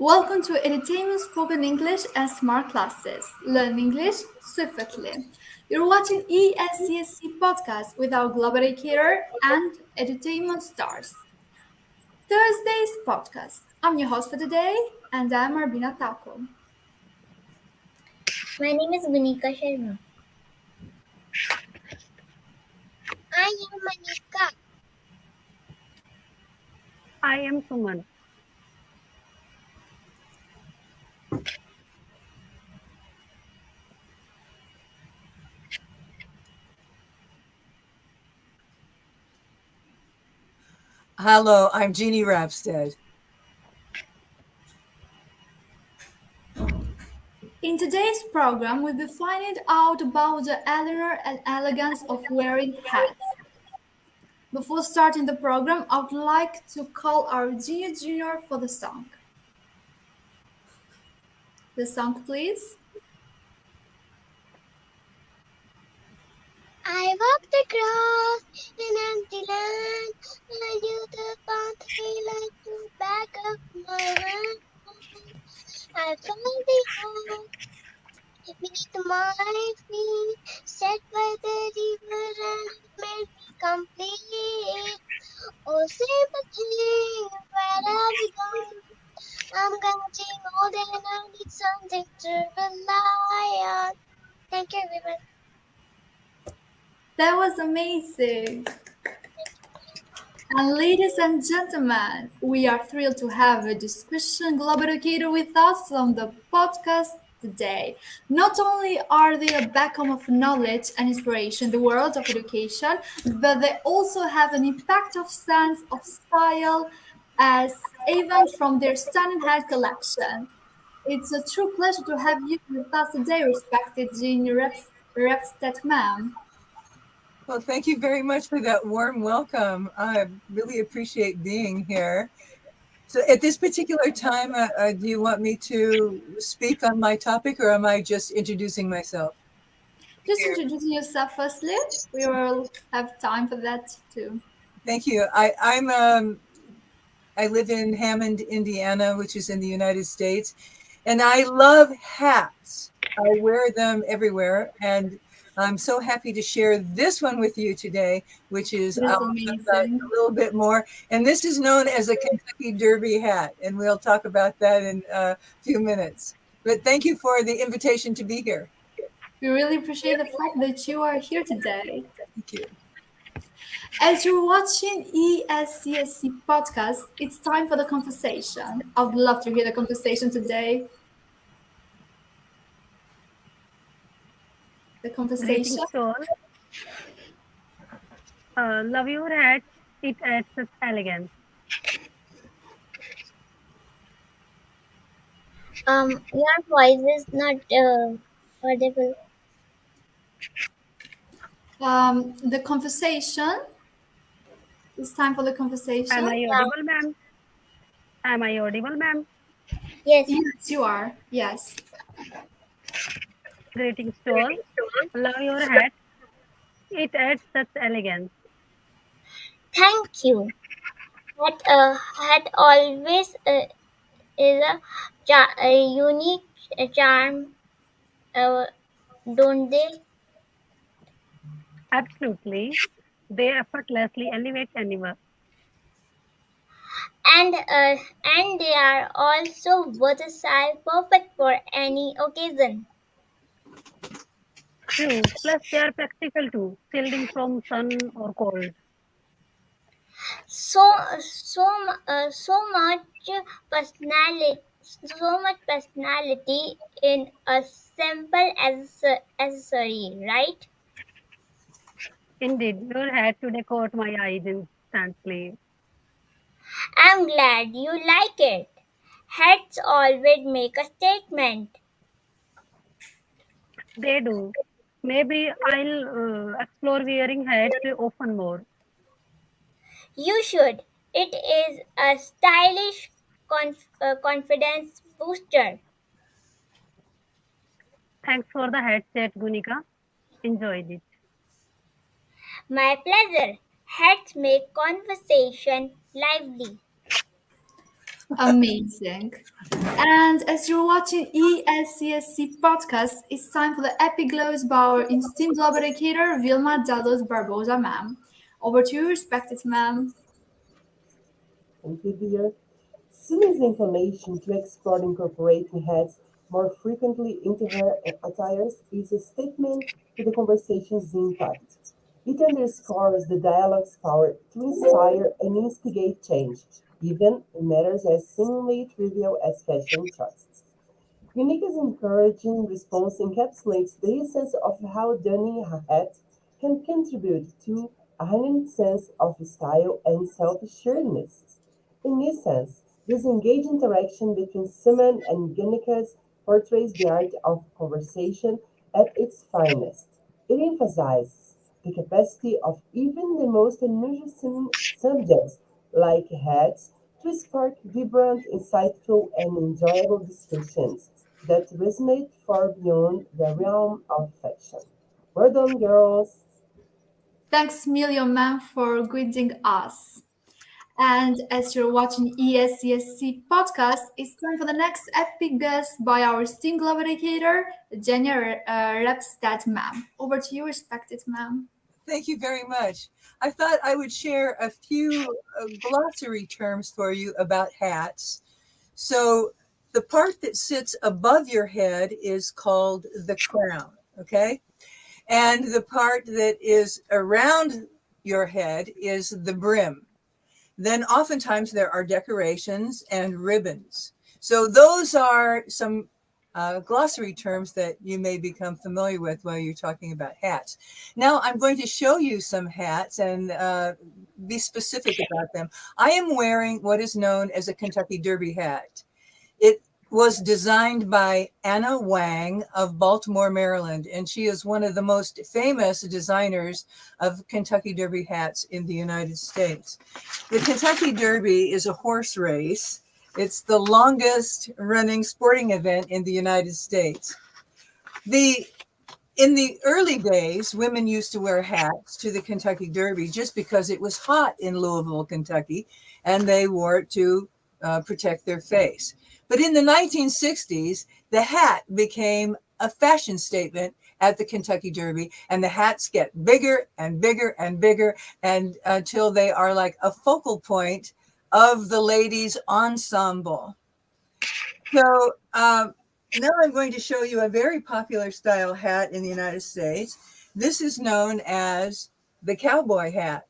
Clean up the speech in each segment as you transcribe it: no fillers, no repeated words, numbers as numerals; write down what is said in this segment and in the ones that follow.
Welcome to Entertainment Spoken English and Smart Classes. Learn English swiftly. You're watching ESESC podcast with our global educator and entertainment stars. Thursday's podcast. I'm your host for today, and I'm Arbina Tako. My name is Gunika Sharma. I am Manika. I am Suman. Hello, I'm Jeannie Rapstead. In today's program, we'll be finding out about the allure and elegance of wearing hats. Before starting the program, I would like to call our junior for the song. The song, please. I walk the grass in empty land. I do the pathway like the back of my hand. I found the hope beneath my feet, set by the river and it made me complete. Oh, simple thing, where have you gone? I'm getting old and I need something to rely on. Thank you, everyone. That was amazing. And ladies and gentlemen, we are thrilled to have a discussion global educator with us on the podcast today. Not only are they a beacon of knowledge and inspiration in the world of education, but they also have an impact of sense of style as evident from their stunning hat collection. It's a true pleasure to have you with us today, respected Jean Repstead, ma'am. Well, thank you very much for that warm welcome. I really appreciate being here. So, at this particular time, do you want me to speak on my topic or am I just introducing myself? Just introducing yourself firstly. We will have time for that too. Thank you. I live in Hammond, Indiana, which is in the United States, and I love hats. I wear them everywhere, and I'm so happy to share this one with you today, which is That's I'll talk about amazing. a little bit more. And this is known as a Kentucky Derby hat, and we'll talk about that in a few minutes. But thank you for the invitation to be here. We really appreciate the fact that you are here today. Thank you. As you're watching ESCSC podcast, it's time for the conversation. I would love to hear the conversation today. The conversation. Greetings to all. Love your hat. It adds such elegance. Your voice is not audible. The conversation. It's time for the conversation. Am I audible, ma'am? Am I audible, ma'am? Yes. Yes, you are. Yes. Greetings to all. Love your hat. It adds such elegance. Thank you. Hat always is a unique charm, don't they? Absolutely. They effortlessly elevate anyone. And they are also versatile, perfect for any occasion. True. Plus, they are practical too, shielding from sun or cold. So much personality, in a simple accessory, right? Indeed, your hat today caught my eyes instantly. I'm glad you like it. Hats always make a statement. They do. Maybe I'll explore wearing hats often more. You should. It is a stylish confidence booster. Thanks for the headset, Gunika. Enjoyed it. My pleasure. Hats make conversation lively. Amazing. And as you're watching ESESC podcast, it's time for the epic glows by our esteemed global educator, Vilma Dalos Barbosa, ma'am. Over to you, respected ma'am. Thank you, dear. Simi's inclination to explore incorporating hats more frequently into her attires is a statement to the conversation's impact. It underscores the dialogue's power to inspire and instigate change, even in matters as seemingly trivial as fashion choices. Unique's encouraging response encapsulates the essence of how donning a hat can contribute to a heightened sense of style and self-assuredness. In this sense, this engaged interaction between Simon and Guernica's portrays the art of conversation at its finest. It emphasizes the capacity of even the most unusual subjects, like hats, to spark vibrant, insightful, and enjoyable discussions that resonate far beyond the realm of fiction. Well done, girls! Thanks million, ma'am, for greeting us. And as you're watching ESCSC podcast, it's time for the next epic guest by our esteemed global educator, Jenny Repstead, ma'am. Over to you, respected ma'am. Thank you very much. I thought I would share a few glossary terms for you about hats. So, the part that sits above your head is called the crown, okay? And the part that is around your head is the brim. Then, oftentimes, there are decorations and ribbons. So, those are some glossary terms that you may become familiar with while you're talking about hats. Now, I'm going to show you some hats and be specific about them. I am wearing what is known as a Kentucky Derby hat. It was designed by Anna Wang of Baltimore, Maryland, and she is one of the most famous designers of Kentucky Derby hats in the United States. The Kentucky Derby is a horse race. It's the longest running sporting event in the United States. In the early days, women used to wear hats to the Kentucky Derby just because it was hot in Louisville, Kentucky, and they wore it to protect their face. But in the 1960s, the hat became a fashion statement at the Kentucky Derby, and the hats get bigger and bigger and bigger, and until they are like a focal point of the ladies' ensemble. So now I'm going to show you a very popular style hat in the United States. This is known as the cowboy hat.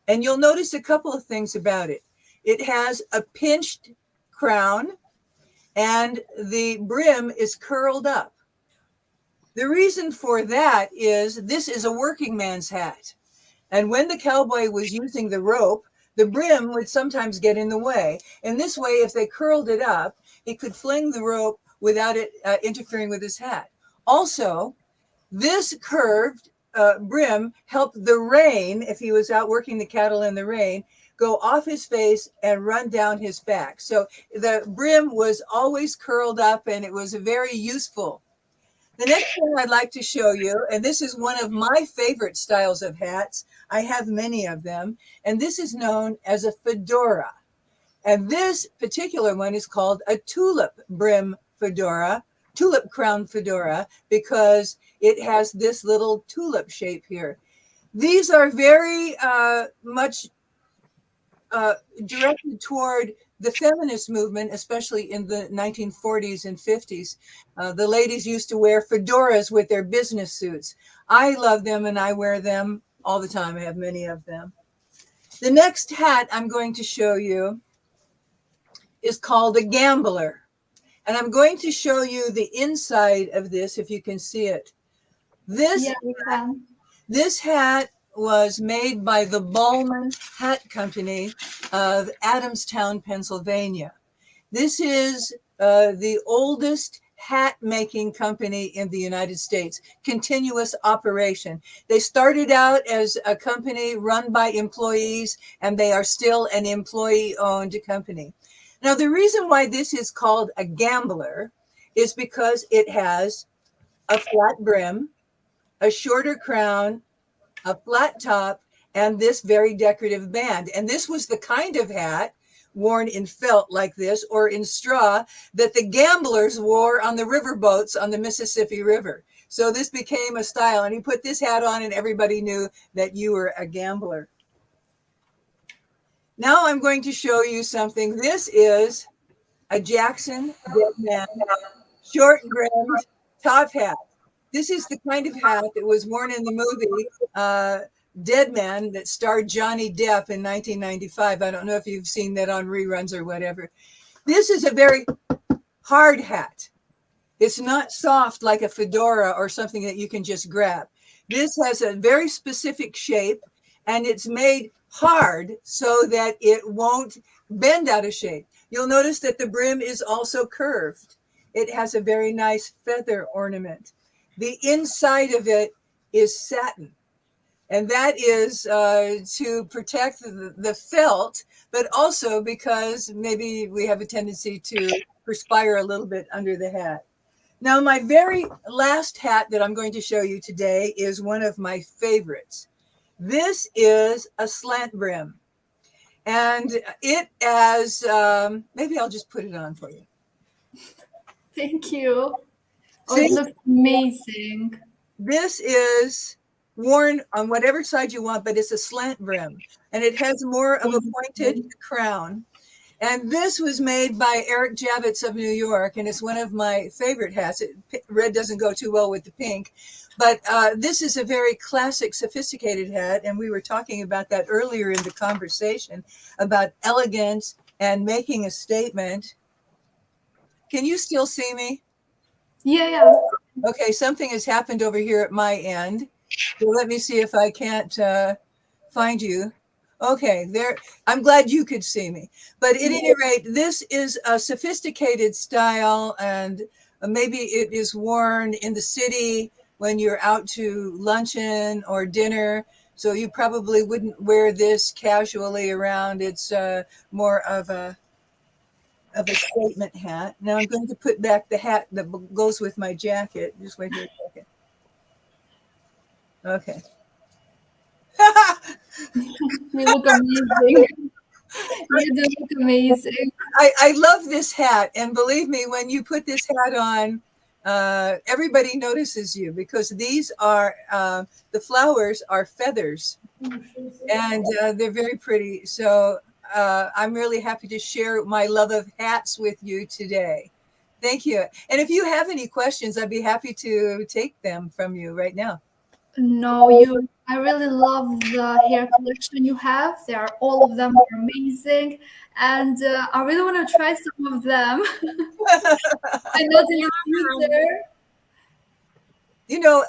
And you'll notice a couple of things about it. It has a pinched crown and the brim is curled up. The reason for that is this is a working man's hat. And when the cowboy was using the rope, the brim would sometimes get in the way. And this way, if they curled it up, he could fling the rope without it interfering with his hat. Also, this curved brim helped the rain, if he was out working the cattle in the rain, go off his face and run down his back. So the brim was always curled up and it was very useful. The next thing I'd like to show you, and this is one of my favorite styles of hats. I have many of them, and this is known as a fedora. And this particular one is called a tulip brim fedora, tulip crown fedora, because it has this little tulip shape here. These are very much directed toward the feminist movement, especially in the 1940s and 50s. The ladies used to wear fedoras with their business suits. I love them and I wear them all the time. I have many of them. The next hat I'm going to show you is called a gambler. And I'm going to show you the inside of this, if you can see it. Yeah, we can. This hat was made by the Ballman Hat Company of Adamstown, Pennsylvania. This is the oldest hat making company in the United States, continuous operation. They started out as a company run by employees, and they are still an employee-owned company. Now, the reason why this is called a gambler is because it has a flat brim, a shorter crown, a flat top, and this very decorative band. And this was the kind of hat worn in felt like this or in straw that the gamblers wore on the river boats on the Mississippi River. So this became a style, and he put this hat on, and everybody knew that you were a gambler. Now I'm going to show you something. This is a Jackson Dead Man short brimmed top hat. This is the kind of hat that was worn in the movie Dead Man that starred Johnny Depp in 1995. I don't know if you've seen that on reruns or whatever. This is a very hard hat. It's not soft like a fedora or something that you can just grab. This has a very specific shape, and it's made hard so that it won't bend out of shape. You'll notice that the brim is also curved. It has a very nice feather ornament. The inside of it is satin, and that is to protect the felt, but also because maybe we have a tendency to perspire a little bit under the hat. Now, my very last hat that I'm going to show you today is one of my favorites. This is a slant brim, and it has, maybe I'll just put it on for you. Thank you. Oh, See? it looks amazing. This is worn on whatever side you want, but it's a slant brim, and it has more of a pointed crown. And this was made by Eric Javits of New York, and it's one of my favorite hats. Red doesn't go too well with the pink, but this is a very classic, sophisticated hat, and we were talking about that earlier in the conversation about elegance and making a statement. Can you still see me? Yeah. Okay, something has happened over here at my end. So let me see if I can't find you. Okay, there. I'm glad you could see me. But at any rate, this is a sophisticated style, and maybe it is worn in the city when you're out to luncheon or dinner. So you probably wouldn't wear this casually around. It's more of a statement hat. Now I'm going to put back the hat that goes with my jacket. Just wait here a second. Okay. You look amazing. You do look amazing. I love this hat, and believe me, when you put this hat on, everybody notices you because these are the flowers are feathers, and they're very pretty. So I'm really happy to share my love of hats with you today. Thank you. And if you have any questions, I'd be happy to take them from you right now. No, I really love the hair collection you have. They are all of them are amazing, and I really want to try some of them. I know in the future. You know,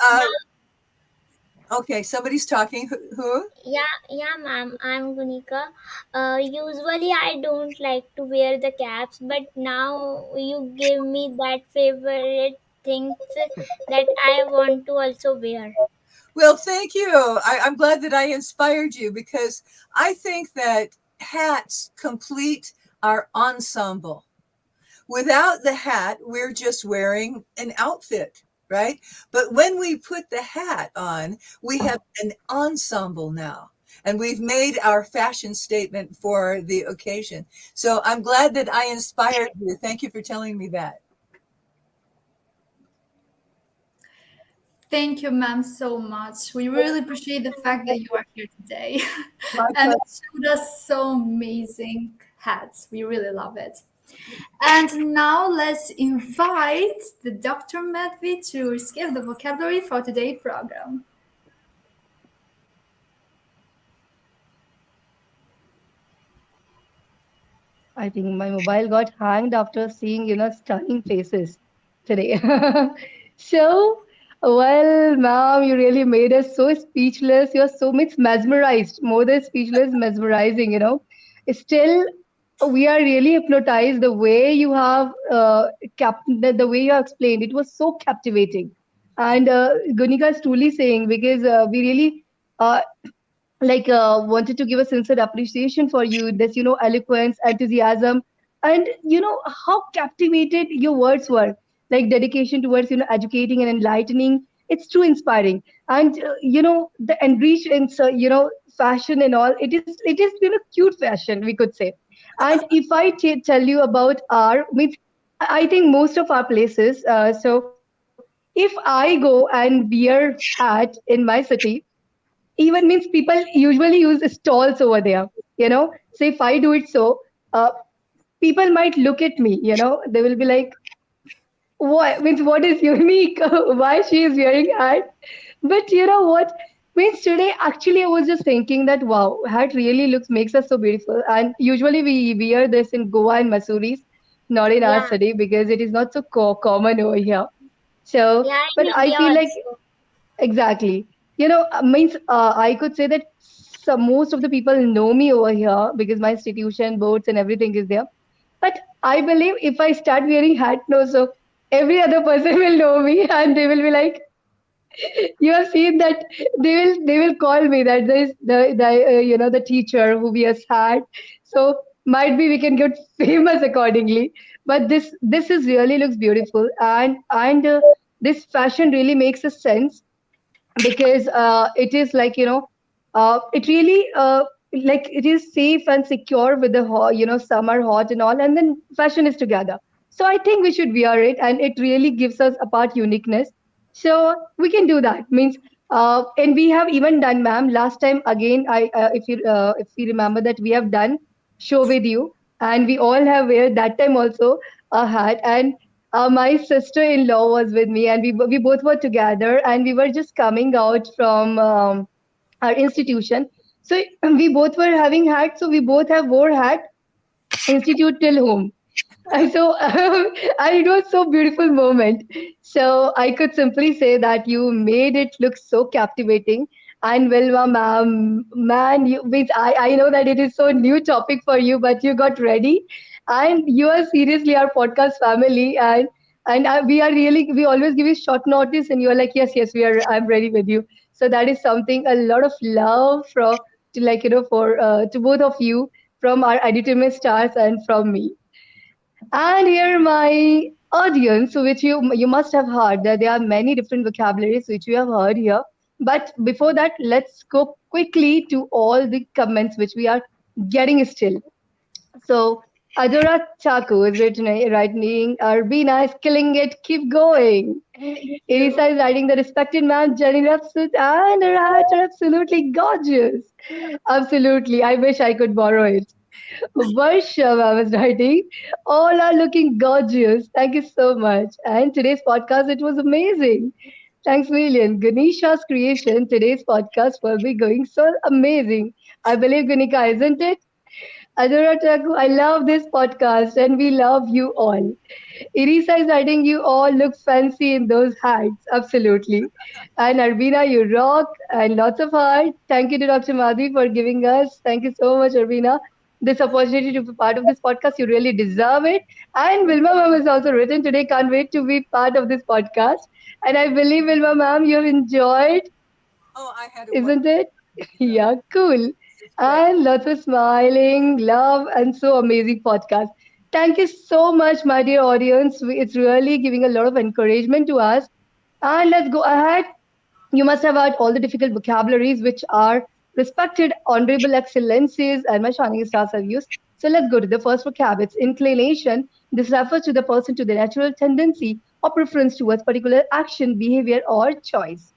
okay, somebody's talking. Who? Yeah, ma'am. I'm Gunika. Usually, I don't like to wear the caps, but now you give me that favorite things that I want to also wear. Well, thank you. I'm glad that I inspired you because I think that hats complete our ensemble. Without the hat, we're just wearing an outfit, right? But when we put the hat on, we have an ensemble now. And we've made our fashion statement for the occasion. So I'm glad that I inspired you. Thank you for telling me that. Thank you, ma'am, so much. We really appreciate the fact that you are here today My and pleasure. showed us so amazing hats. We really love it. And now let's invite the Dr. Medvi to scale the vocabulary for today's program. I think my mobile got hanged after seeing, stunning faces today. So, well, ma'am, you really made us so speechless. You're so much mesmerized, more than speechless, mesmerizing. Still, we are really hypnotized the way you have the way you have explained. It was so captivating. And Gunika is truly saying because we really uh, wanted to give a sincere appreciation for you this eloquence, enthusiasm, and how captivated your words were, like dedication towards educating and enlightening. It's true inspiring. And the enriched in fashion and all, it is cute fashion, we could say. And if I tell you about our, means I think most of our places. So if I go and wear hat in my city, even means people usually use stalls over there. So if I do it, so uh, people might look at me. They will be like, what means what is unique? Why she is wearing hat? But you know what? Means today actually I was just thinking that wow, hat really looks makes us so beautiful. And usually we wear this in Goa and Masuris, not in our Yeah, city because it is not so common over here. So, yeah, but in I India feel like also. exactly. Means I could say that most of the people know me over here because my institution, boards, and everything is there. But I believe if I start wearing hat now, so every other person will know me and they will be like, you have seen that they will call me that this the teacher who wears hat. So might be we can get famous accordingly. But this is really looks beautiful and this fashion really makes a sense because it is like it really like it is safe and secure with the summer hot and all, and then fashion is together. So I think we should wear it, and it really gives us a part uniqueness. So we can do that means and we have even done, ma'am, last time again. If you remember that we have done show with you, and we all have wear that time also a hat. And my sister-in-law was with me, and we both were together, and we were just coming out from our institution. So we both were having hats, so we both have wore hat institute till home. And so and it was so beautiful moment. So I could simply say that you made it look so captivating. And Wilma, ma'am, man, you means I know that it is so new topic for you, but you got ready, and you are seriously our podcast family, and we are really we always give you short notice, and you are like yes yes I'm ready with you. So that is something a lot of love from to like for to both of you from our editor stars and from me. And here, my audience, which you must have heard that there are many different vocabularies which you have heard here. But before that, let's go quickly to all the comments which we are getting still. So Adora Chaku is writing, Arbina is killing it, keep going. Thank you. Irisa is writing the respected man, Jenny Rapsut, and her hats are absolutely gorgeous. Absolutely. I wish I could borrow it. Varsha, I was writing. All are looking gorgeous. Thank you so much. And today's podcast, it was amazing. Thanks, million. Ganesha's creation, today's podcast will be going so amazing. I believe, Ganika, isn't it? Adora Taku, I love this podcast and we love you all. Irisa is writing, you all look fancy in those hats. Absolutely. And Arvina, you rock and lots of heart. Thank you to Dr. Madhi for giving us. Thank you so much, Arvina. This opportunity to be part of this podcast. You really deserve it. And Wilma ma'am has also written today, can't wait to be part of this podcast. And I believe, Wilma ma'am, you have enjoyed, Oh, I had a isn't wonderful it? time. Yeah, cool. This is great. And lots of smiling, love, and so amazing podcast. Thank you so much, my dear audience. It's really giving a lot of encouragement to us. And let's go ahead. You must have heard all the difficult vocabularies which are respected, honorable excellencies, and my shining stars have used. So let's go to the first vocab. It's inclination. This refers to the person to the natural tendency or preference towards particular action, behavior, or choice.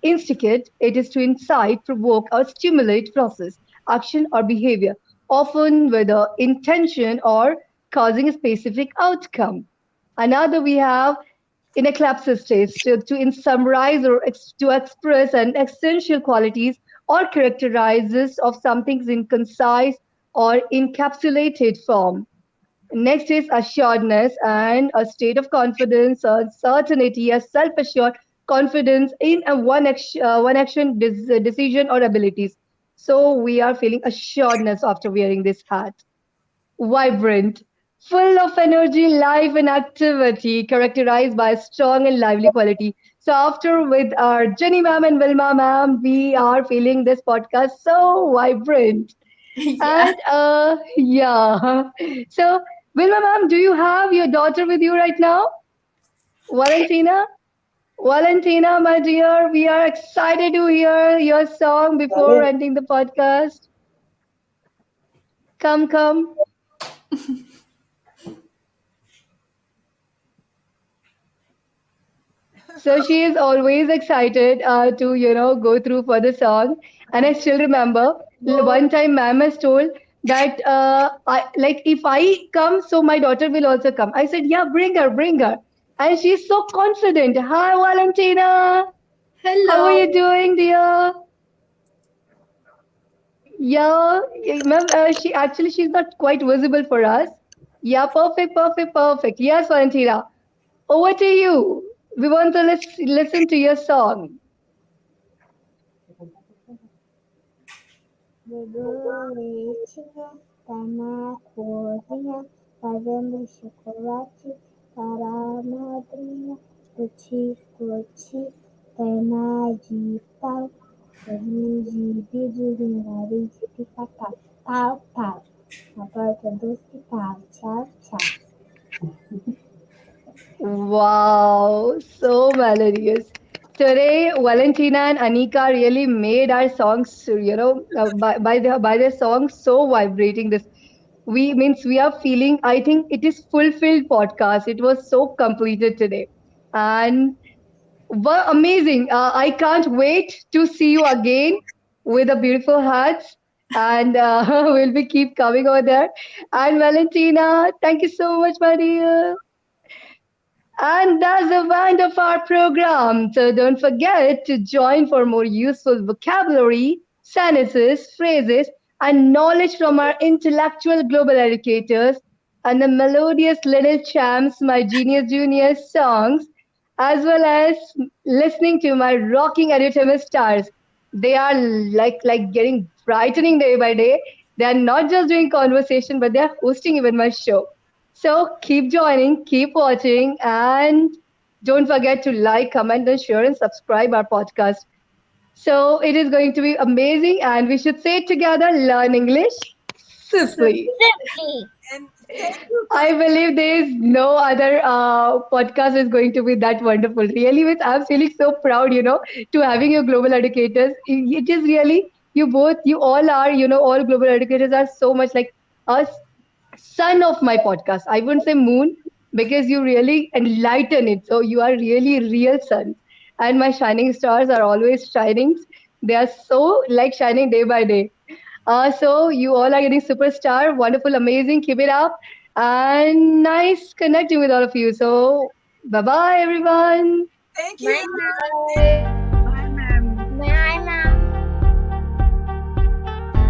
Instigate, it is to incite, provoke, or stimulate process, action, or behavior, often with the intention or causing a specific outcome. Another we have in a collapse state to summarize or to express an essential qualities or characterizes of something's in concise or encapsulated form. Next is assuredness and a state of confidence or certainty, a self-assured confidence in a one action decision or abilities. So we are feeling assuredness after wearing this hat. Vibrant, full of energy, life, and activity, characterized by strong and lively quality. So after with our Jenny ma'am and Wilma ma'am, we are feeling this podcast so vibrant. Yeah. And yeah. So, Wilma ma'am, do you have your daughter with you right now? Valentina? Valentina, my dear, we are excited to hear your song before Darling, ending the podcast. Come, come. So she is always excited to, go through for the song. And I still remember one time ma'am has told that, like, if I come, so my daughter will also come. I said, yeah, bring her, bring her. And she's so confident. Hi, Valentina. How are you Hello. doing, dear? Yeah, ma'am, she's not quite visible for us. Yeah, perfect, perfect, perfect. Yes, Valentina. Over to you. We want to listen to your song. Borboletinha tá na cozinha, fazendo chocolate para a madrinha. Tutti-frutti, perna de pau, sorriso de vidro de nariz de cacau. Pau, pau, na porta do hospital. Tchau, tchau. Wow, so melodious. Today, Valentina and Anika really made our songs, by their songs so vibrating. This we are feeling. I think it is fulfilled podcast. It was so completed today, and were amazing. I can't wait to see you again with the beautiful hats, and we'll be keep coming over there. And Valentina, thank you so much, my dear. And that's the end of our program. So don't forget to join for more useful vocabulary, sentences, phrases, and knowledge from our intellectual global educators and the melodious little champs, my Genius Junior songs, as well as listening to my rocking edutainment stars. They are like getting brightening day by day. They are not just doing conversation, but they are hosting even my show. So keep joining, keep watching, and don't forget to like, comment, and share and subscribe our podcast. So it is going to be amazing, and we should say it together, learn English swiftly. Simply. And thank you for I believe there is no other podcast is going to be that wonderful. Really, I'm feeling so proud, to having your global educators. It is really you all are, all global educators are so much like us sun of my podcast. I wouldn't say moon because you really enlighten it. So you are really real sun. And my shining stars are always shining. They are so like shining day by day. So you all are getting superstar, wonderful, amazing. Keep it up, and nice connecting with all of you. So bye bye, everyone. thank you. Bye.